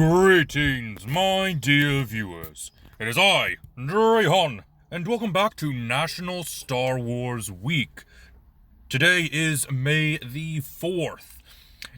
Greetings, my dear viewers. It is I, Drayhon, and welcome back to National Star Wars Week. Today is May the 4th.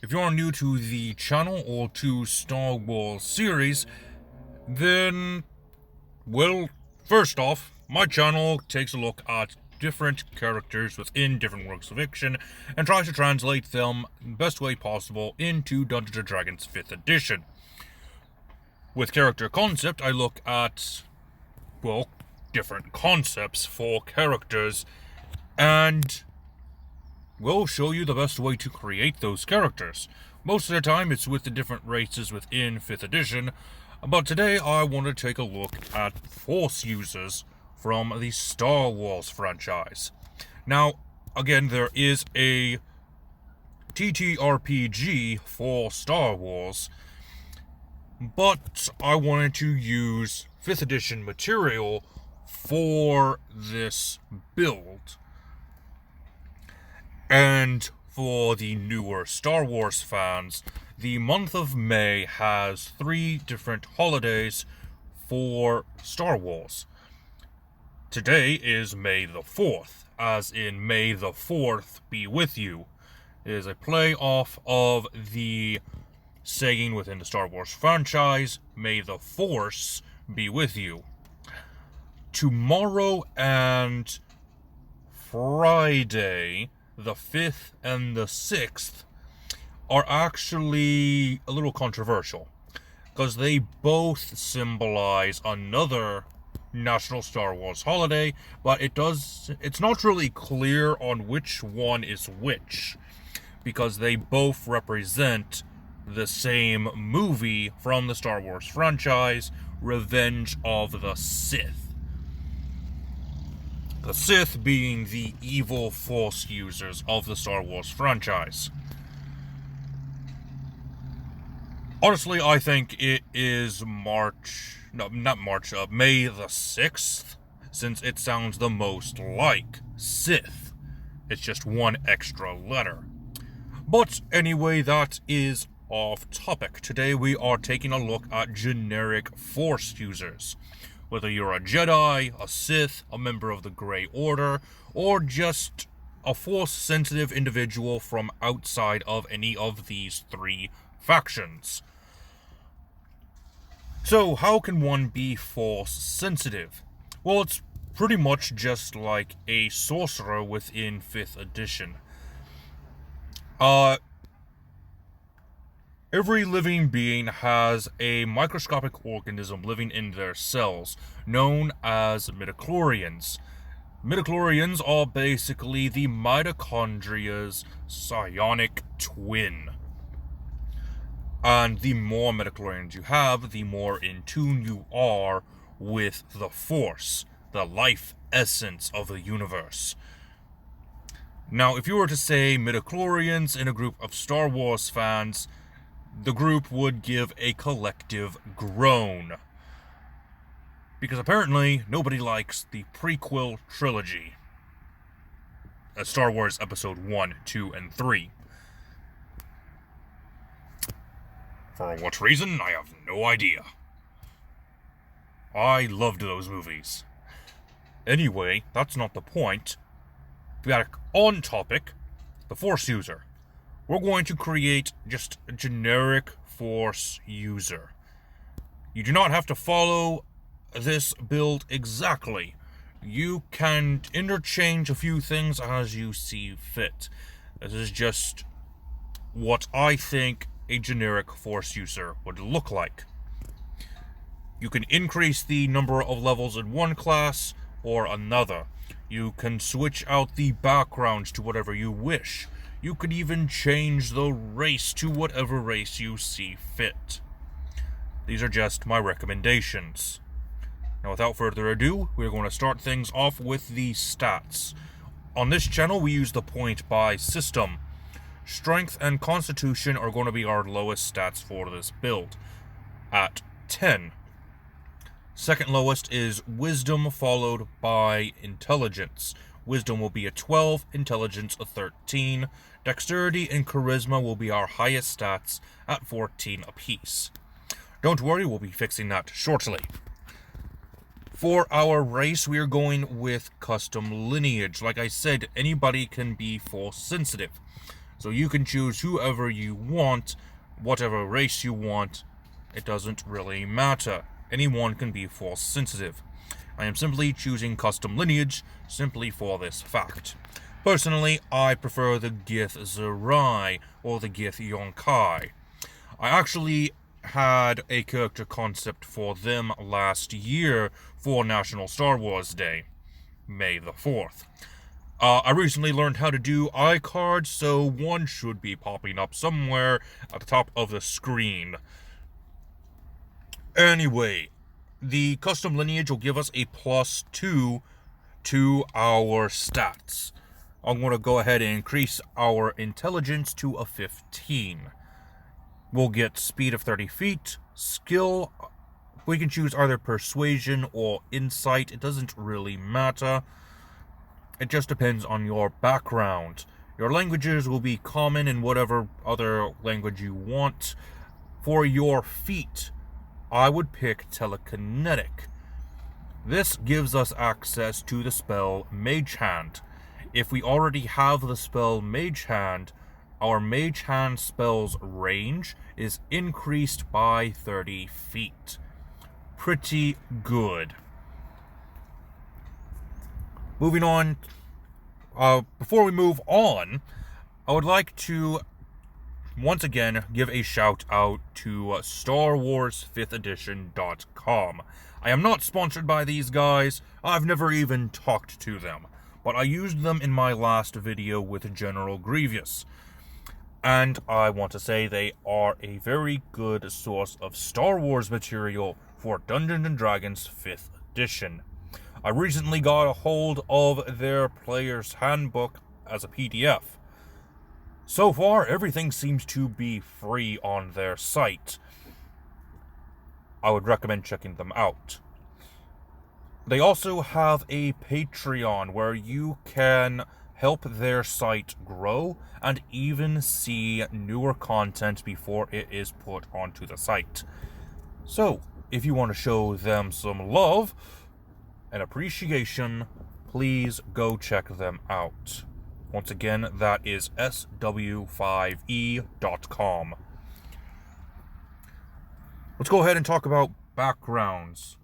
If you are new to the channel or to Star Wars series, then, well, first off, my channel takes a look at different characters within different works of fiction and tries to translate them the best way possible into Dungeons & Dragons 5th edition. With character concept, I look at, well, different concepts for characters and we'll show you the best way to create those characters. Most of the time it's with the different races within 5th edition, but today I want to take a look at Force users from the Star Wars franchise. Now, again, there is a TTRPG for Star Wars, but I wanted to use 5th edition material for this build. And for the newer Star Wars fans, the month of May has 3 different holidays for Star Wars. Today is May the 4th, as in May the 4th be with you. It is a play off of the saying within the Star Wars franchise, May the Force be with you. Tomorrow and Friday, the 5th and the 6th, are actually a little controversial, because they both symbolize another National Star Wars holiday, but it's not really clear on which one is which, because they both represent the same movie from the Star Wars franchise, Revenge of the Sith. The Sith being the evil Force users of the Star Wars franchise. Honestly, I think it is May the 6th, since it sounds the most like Sith. It's just one extra letter. But anyway, that is off topic. Today we are taking a look at generic Force users. Whether you're a Jedi, a Sith, a member of the Grey Order, or just a Force-sensitive individual from outside of any of these 3 factions. So, how can one be Force-sensitive? Well, it's pretty much just like a sorcerer within 5th edition. Every living being has a microscopic organism living in their cells, known as midichlorians. Midichlorians are basically the mitochondria's psionic twin. And the more midichlorians you have, the more in tune you are with the Force, the life essence of the universe. Now, if you were to say midichlorians in a group of Star Wars fans, the group would give a collective groan. Because apparently, nobody likes the prequel trilogy. Star Wars Episode 1, 2, and 3. For what reason, I have no idea. I loved those movies. Anyway, that's not the point. Back on topic, the Force user. We're going to create just a generic Force user. You do not have to follow this build exactly. You can interchange a few things as you see fit. This is just what I think a generic Force user would look like. You can increase the number of levels in one class or another. You can switch out the backgrounds to whatever you wish. You could even change the race to whatever race you see fit. These are just my recommendations. Now, without further ado, we're going to start things off with the stats. On this channel, we use the point buy system. Strength and Constitution are going to be our lowest stats for this build, at 10. Second lowest is Wisdom, followed by Intelligence. Wisdom will be a 12, Intelligence a 13. Dexterity and Charisma will be our highest stats at 14 apiece. Don't worry, we'll be fixing that shortly. For our race, we are going with custom lineage. Like I said, anybody can be force sensitive. So you can choose whoever you want, whatever race you want. It doesn't really matter. Anyone can be force sensitive. I am simply choosing custom lineage simply for this fact. Personally, I prefer the Gith Zerai or the Gith Yonkai. I actually had a character concept for them last year for National Star Wars Day, May the 4th. I recently learned how to do iCards, so one should be popping up somewhere at the top of the screen. Anyway, the custom lineage will give us a +2 to our stats. I'm going to go ahead and increase our intelligence to a 15. We'll get speed of 30 feet, skill, we can choose either persuasion or insight, it doesn't really matter. It just depends on your background. Your languages will be common in whatever other language you want. For your feat, I would pick telekinetic. This gives us access to the spell Mage Hand. If we already have the spell Mage Hand, our Mage Hand spell's range is increased by 30 feet. Pretty good. Moving on, before we move on, I would like to once again give a shout out to StarWars5thEdition.com. I am not sponsored by these guys, I've never even talked to them, but I used them in my last video with General Grievous. And I want to say they are a very good source of Star Wars material for Dungeons & Dragons 5th Edition. I recently got a hold of their Player's Handbook as a PDF. So far, everything seems to be free on their site. I would recommend checking them out. They also have a Patreon where you can help their site grow and even see newer content before it is put onto the site. So, if you want to show them some love and appreciation, please go check them out. Once again, that is sw5e.com. Let's go ahead and talk about backgrounds,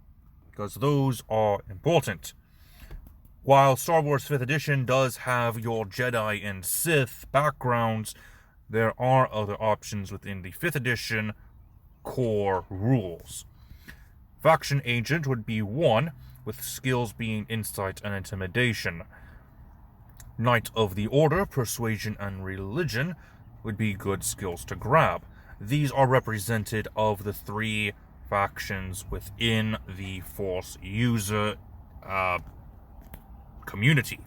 because those are important. While Star Wars 5th Edition does have your Jedi and Sith backgrounds, there are other options within the 5th Edition core rules. Faction Agent would be 1, with skills being Insight and Intimidation. Knight of the Order, Persuasion and Religion would be good skills to grab. These are represented of the 3 factions within the Force user community.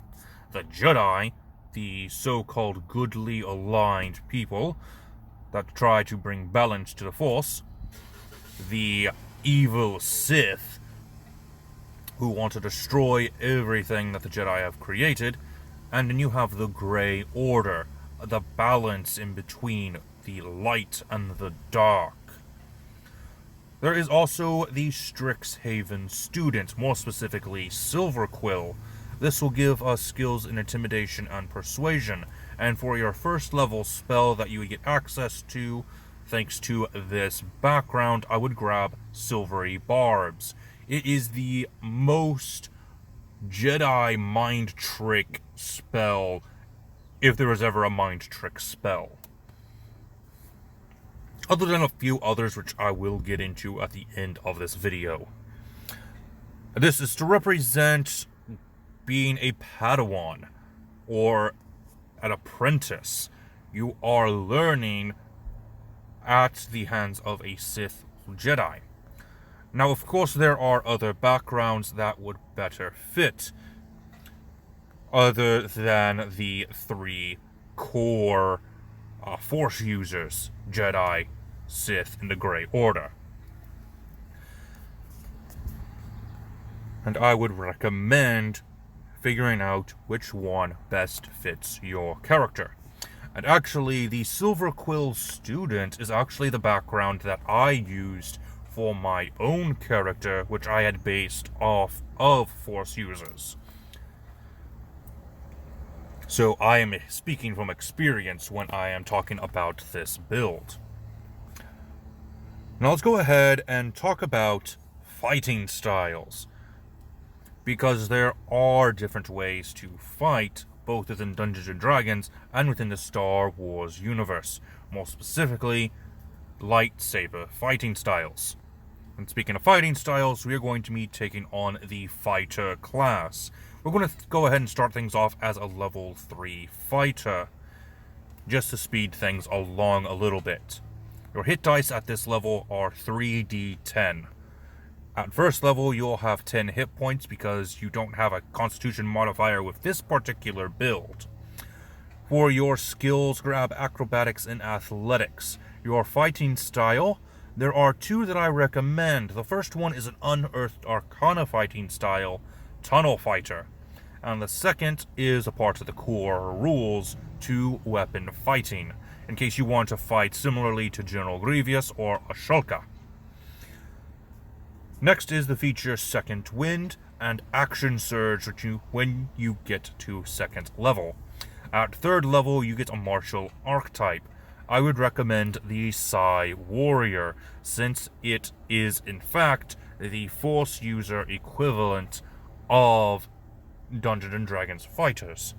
The Jedi, the so-called goodly aligned people that try to bring balance to the Force. The evil Sith, who want to destroy everything that the Jedi have created. And then you have the Grey Order, the balance in between the light and the dark. There is also the Strixhaven student, more specifically Silverquill. This will give us skills in Intimidation and Persuasion, and for your first level spell that you would get access to, thanks to this background, I would grab Silvery Barbs. It is the most Jedi mind trick spell, if there was ever a mind trick spell. Other than a few others which I will get into at the end of this video. This is to represent being a Padawan, or an apprentice. You are learning at the hands of a Sith Jedi. Now, of course, there are other backgrounds that would better fit, other than the 3 core Force users, Jedi, Sith, and the Grey Order. And I would recommend figuring out which one best fits your character. And actually, the Silverquill student is actually the background that I used for my own character, which I had based off of Force users. So I am speaking from experience when I am talking about this build. Now let's go ahead and talk about fighting styles, because there are different ways to fight, both within Dungeons & Dragons and within the Star Wars universe. More specifically, lightsaber fighting styles. And speaking of fighting styles, we are going to be taking on the fighter class. We're going to go ahead and start things off as a level 3 fighter, just to speed things along a little bit. Your hit dice at this level are 3d10. At first level, you'll have 10 hit points because you don't have a constitution modifier with this particular build. For your skills, grab acrobatics and athletics. Your fighting style, there are two that I recommend. The first one is an Unearthed Arcana fighting style, Tunnel Fighter. And the second is a part of the core rules, 2-weapon fighting, in case you want to fight similarly to General Grievous or Ashoka. Next is the feature Second Wind and Action Surge when you get to 2nd level. At 3rd level, you get a martial archetype. I would recommend the Psy Warrior, since it is in fact the Force user equivalent of Dungeons & Dragons fighters.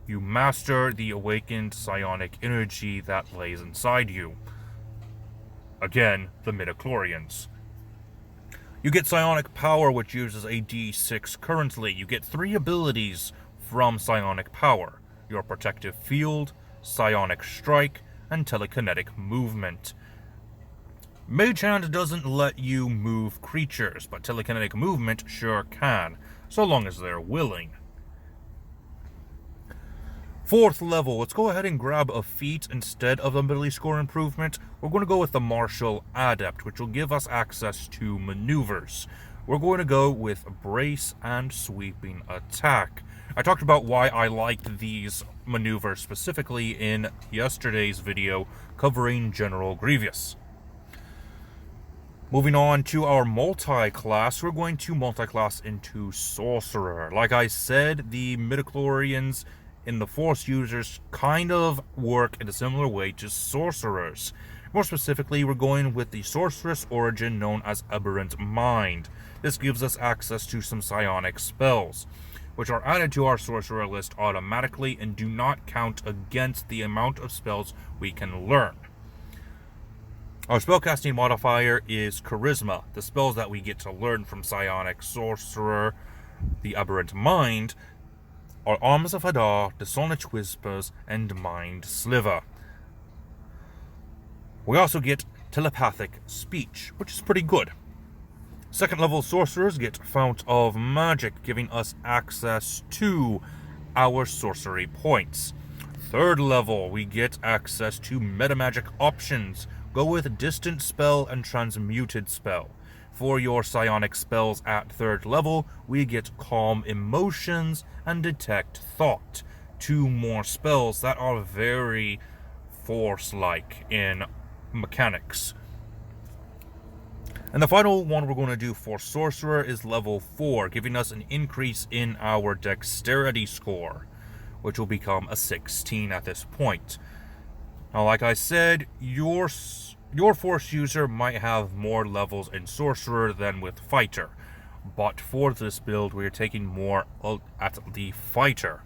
You master the awakened psionic energy that lays inside you. Again, the midichlorians. You get psionic power, which uses a d6 currently. You get 3 abilities from psionic power: your protective field, psionic strike, and telekinetic movement. Mage Hand doesn't let you move creatures, but telekinetic movement sure can, so long as they're willing. 4th level, let's go ahead and grab a feat instead of the ability score improvement. We're going to go with the Martial Adept, which will give us access to maneuvers. We're going to go with Brace and Sweeping Attack. I talked about why I liked these maneuvers specifically in yesterday's video covering General Grievous. Moving on to our multi-class, we're going to multi-class into Sorcerer. Like I said, the midichlorians in the Force users kind of work in a similar way to sorcerers. More specifically, we're going with the sorceress origin known as Aberrant Mind. This gives us access to some psionic spells, which are added to our sorcerer list automatically and do not count against the amount of spells we can learn. Our spellcasting modifier is Charisma. The spells that we get to learn from Psionic Sorcerer, the Aberrant Mind, are Arms of Hadar, Dissonant Whispers, and Mind Sliver. We also get Telepathic Speech, which is pretty good. 2nd level sorcerers get Fount of Magic, giving us access to our sorcery points. 3rd level, we get access to metamagic options. Go with Distant Spell and Transmuted Spell. For your psionic spells at 3rd level, we get Calm Emotions and Detect Thought. 2 more spells that are very Force-like in mechanics. And the final one we're going to do for Sorcerer is level 4, giving us an increase in our Dexterity score, which will become a 16 at this point. Now, like I said, your Force user might have more levels in Sorcerer than with Fighter, but for this build, we're taking more at the Fighter.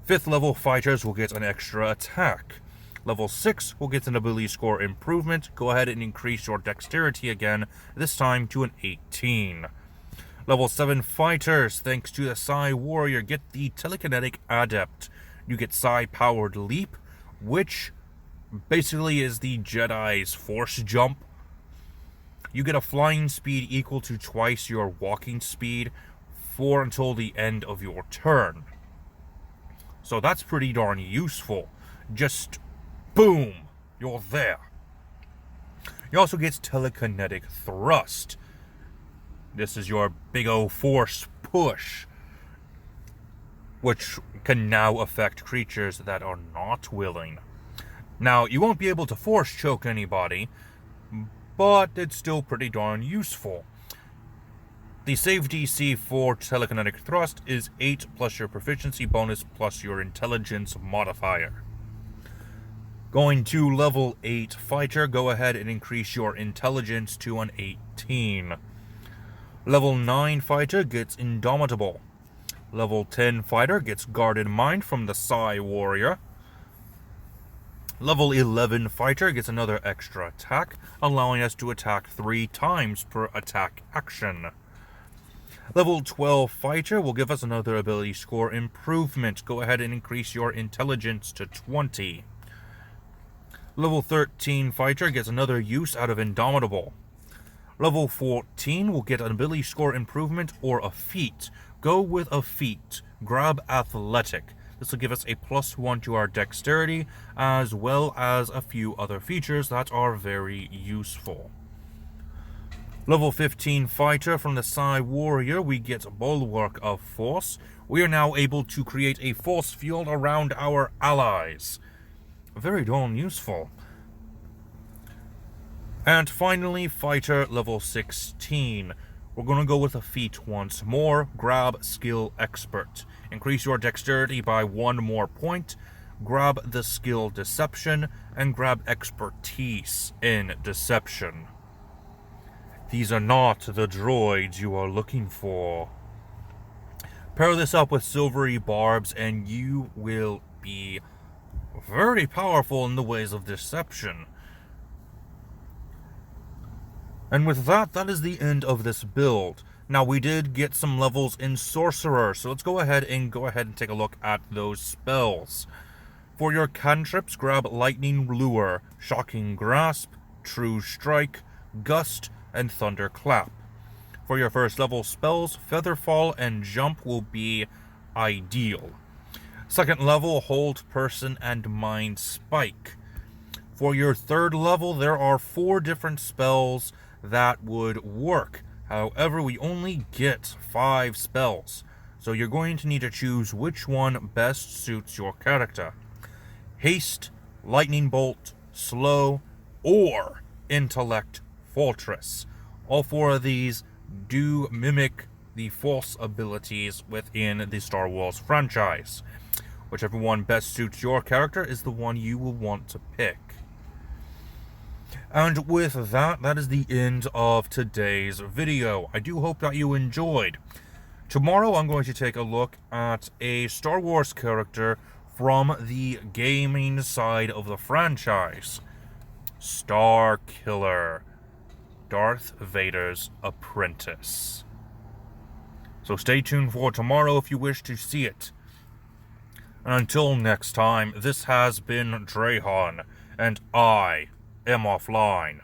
5th level fighters will get an extra attack. Level 6 will get an ability score improvement. Go ahead and increase your dexterity again, this time to an 18. Level 7 fighters, thanks to the Psy Warrior, get the Telekinetic Adept. You get Psy Powered Leap, which basically is the Jedi's Force Jump. You get a flying speed equal to twice your walking speed for until the end of your turn. So that's pretty darn useful. Just boom, you're there. You also get Telekinetic Thrust. This is your big O force push, which can now affect creatures that are not willing. Now, you won't be able to force choke anybody, but it's still pretty darn useful. The save DC for telekinetic thrust is 8 plus your proficiency bonus plus your intelligence modifier. Going to level 8 fighter, go ahead and increase your intelligence to an 18. Level 9 fighter gets Indomitable. Level 10 fighter gets Guarded Mind from the Psy Warrior. Level 11 fighter gets another extra attack, allowing us to attack 3 times per attack action. Level 12 fighter will give us another ability score improvement. Go ahead and increase your intelligence to 20. Level 13 fighter gets another use out of Indomitable. Level 14 will get an ability score improvement or a feat. Go with a feat. Grab Athletic. This will give us a +1 to our dexterity, as well as a few other features that are very useful. Level 15 fighter from the Psy Warrior, we get Bulwark of Force. We are now able to create a force field around our allies. Very darn useful. And finally, fighter level 16. We're going to go with a feat once more. Grab Skill Expert. Increase your dexterity by 1 more point. Grab the skill Deception, and grab Expertise in Deception. These are not the droids you are looking for. Pair this up with Silvery Barbs, and you will be very powerful in the ways of deception. And with that, that is the end of this build. Now, we did get some levels in Sorcerer, so let's go ahead and take a look at those spells. For your cantrips, grab Lightning Lure, Shocking Grasp, True Strike, Gust, and Thunderclap. For your first level spells, Featherfall and Jump will be ideal. Second level, Hold Person and Mind Spike. For your third level, there are 4 different spells that would work. However, we only get 5 spells, so you're going to need to choose which one best suits your character. Haste, Lightning Bolt, Slow, or Intellect Fortress. All 4 of these do mimic the Force abilities within the Star Wars franchise. Whichever one best suits your character is the one you will want to pick. And with that, that is the end of today's video. I do hope that you enjoyed. Tomorrow I'm going to take a look at a Star Wars character from the gaming side of the franchise. Starkiller, Darth Vader's apprentice. So stay tuned for tomorrow if you wish to see it. And until next time, this has been Drahan, and I am offline.